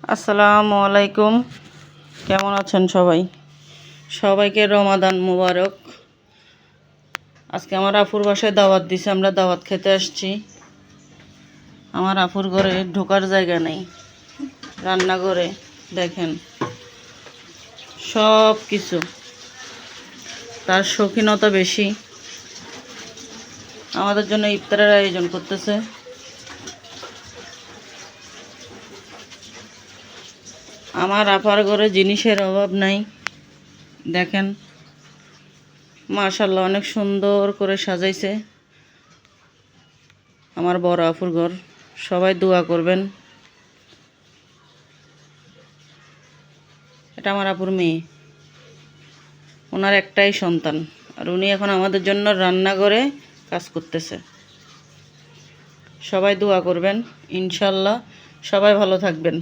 আসসালামু আলাইকুম। কেমন আছেন সবাই? সবাইকে রমাদান মুবারক। আজকে আমার আপুর বাসায় দাওয়াত দিছে, আমরা দাওয়াত খেতে আসছি। আমার আপুর ঘরে ঢোকার জায়গা নেই, রান্নাঘরে দেখেন সব কিছু, তার শৌখিনতা বেশি। আমাদের জন্য ইফতারের আয়োজন করতেছে। আমার আপার ঘরে জিনিসের অভাব নাই, দেখেন মাশাআল্লাহ অনেক সুন্দর করে সাজাইছে আমার বড় আপুর ঘর। সবাই দোয়া করবেন। এটা আমার আপুর মেয়ে, ওনার একটাই সন্তান, আর উনি এখন আমাদের জন্য রান্নাঘরে কাজ করতেছে। সবাই দোয়া করবেন, ইনশাল্লাহ সবাই ভালো থাকবেন।